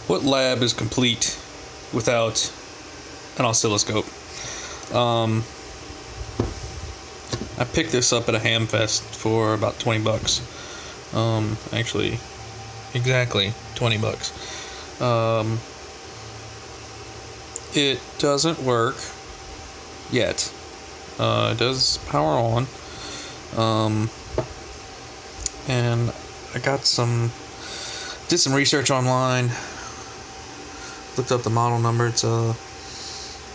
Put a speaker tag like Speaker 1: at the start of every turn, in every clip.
Speaker 1: What lab is complete without an oscilloscope? I picked this up at a ham fest for about 20 bucks. Actually, exactly 20 bucks. It doesn't work yet. It does power on. And I did some research online, looked up the model number. It's a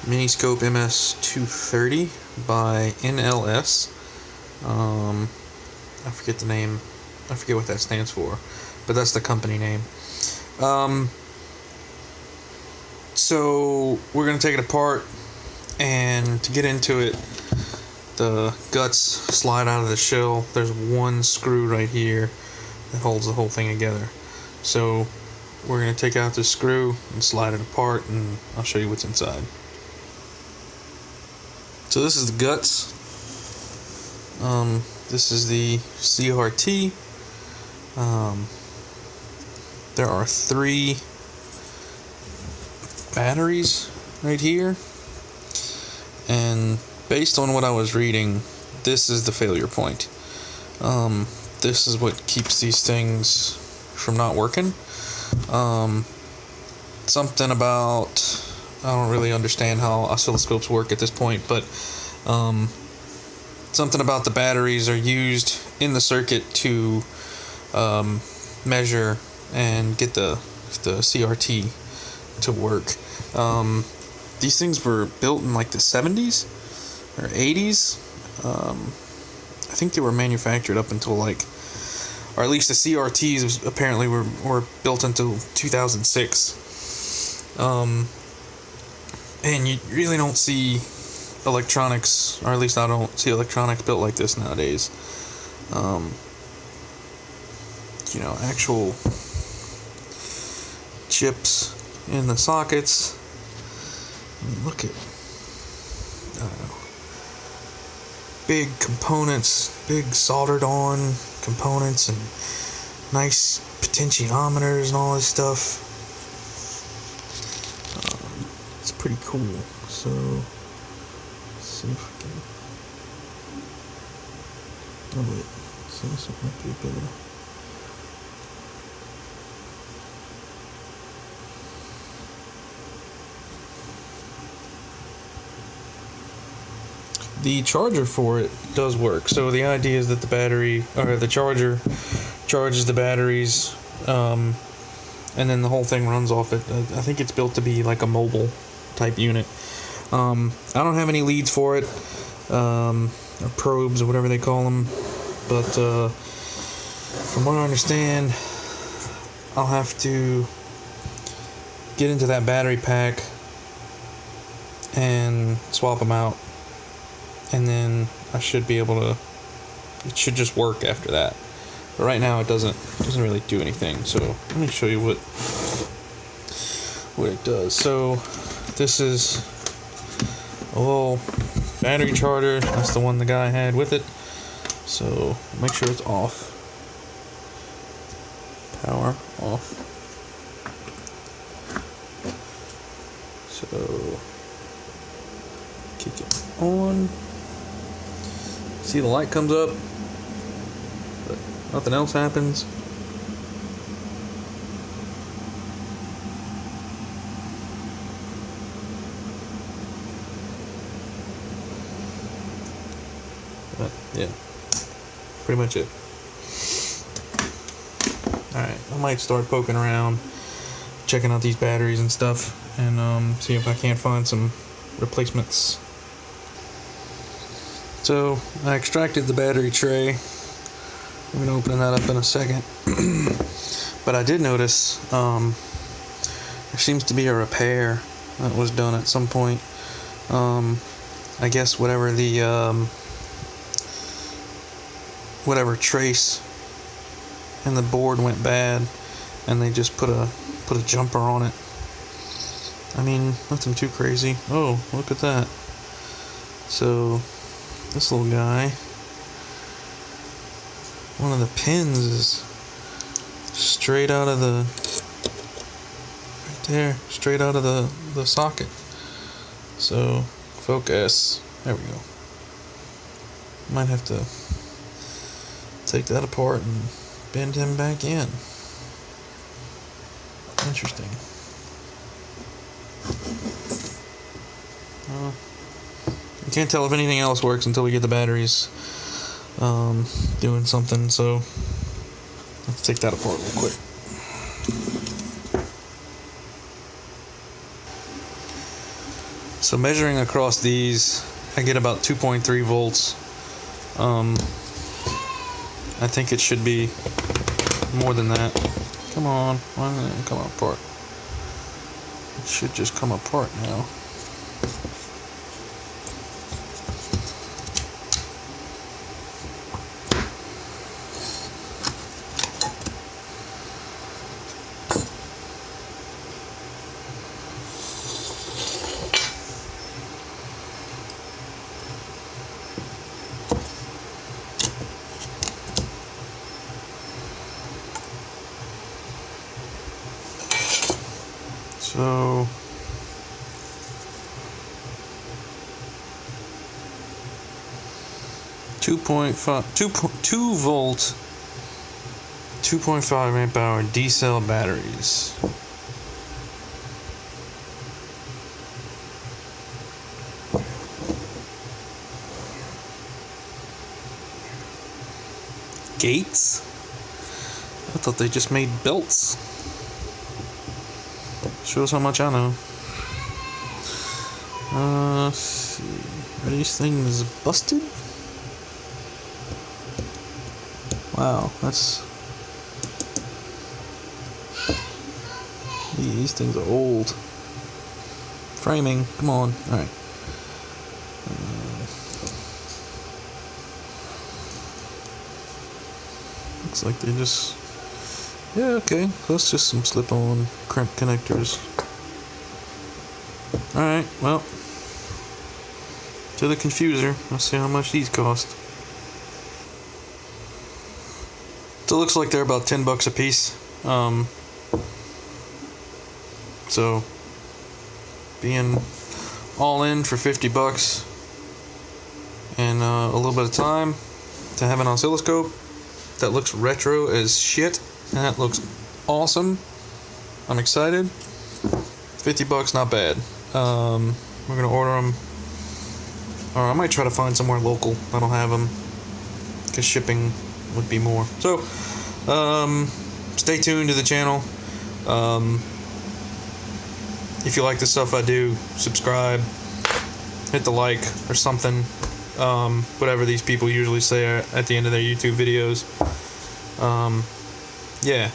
Speaker 1: Miniscope MS230 by NLS. I forget the name. I forget what that stands for, but that's the company name. So we're going to take it apart, and to get into it, the guts slide out of the shell. There's one screw right here that holds the whole thing together. So we're going to take out this screw and slide it apart, and I'll show you what's inside. So this is the guts. This is the CRT. There are 3 batteries right here, and based on what I was reading, this is the failure point. This is what keeps these things from not working. Something about, I don't really understand how oscilloscopes work at this point, but something about the batteries are used in the circuit to measure and get the CRT to work. These things were built in like the 70s or 80s. I think they were manufactured up until like, or at least the CRTs apparently were built until 2006. And you really don't see electronics, or at least I don't see electronics built like this nowadays. Actual chips in the sockets. I mean, look at big components, big soldered on components, and nice potentiometers and all this stuff. It's pretty cool. So let's see if we can. Oh wait, so this one might be better. The charger for it does work. So the idea is that the battery, or the charger, charges the batteries, and then the whole thing runs off it. I think it's built to be like a mobile type unit. I don't have any leads for it, or probes, or whatever they call them, but from what I understand, I'll have to get into that battery pack and swap them out, and then I should be able to, it should just work after that. But right now it doesn't really do anything. So let me show you what it does. So this is a little battery charger. That's the one the guy had with it. So make sure it's off. Power off. So kick it on. See, the light comes up, but nothing else happens. But yeah, pretty much it. Alright, I might start poking around, checking out these batteries and stuff, and see if I can't find some replacements. So I extracted the battery tray. I'm going to open that up in a second. But I did notice there seems to be a repair that was done at some point. I guess whatever the whatever trace in the board went bad, and they just put a jumper on it. I mean, nothing too crazy. Oh, look at that. So this little guy, one of the pins is straight out of the there, straight out of the socket. So, focus. There we go. Might have to take that apart and bend him back in. Interesting. You can't tell if anything else works until we get the batteries doing something, so let's take that apart real quick. So measuring across these, I get about 2.3 volts. I think it should be more than that. Come on, why didn't it come apart? It should just come apart now. So 2 volt, 2.5 amp hour D-cell batteries. Gates? I thought they just made belts. Shows how much I know. Let's see. Are these things busted? Wow, that's... These things are old. Framing, come on. Alright. Looks like they just... Yeah, okay. That's just some slip-on crimp connectors. Alright, well. To the confuser. Let's see how much these cost. So it looks like they're about $10 a piece. So being all in for $50 and a little bit of time to have an oscilloscope that looks retro as shit, and that looks awesome. I'm excited. $50, not bad. We're gonna order them, or I might try to find somewhere local that'll have them, because shipping would be more. So stay tuned to the channel. If you like the stuff I do, subscribe, hit the like or something, whatever these people usually say at the end of their YouTube videos. Yeah.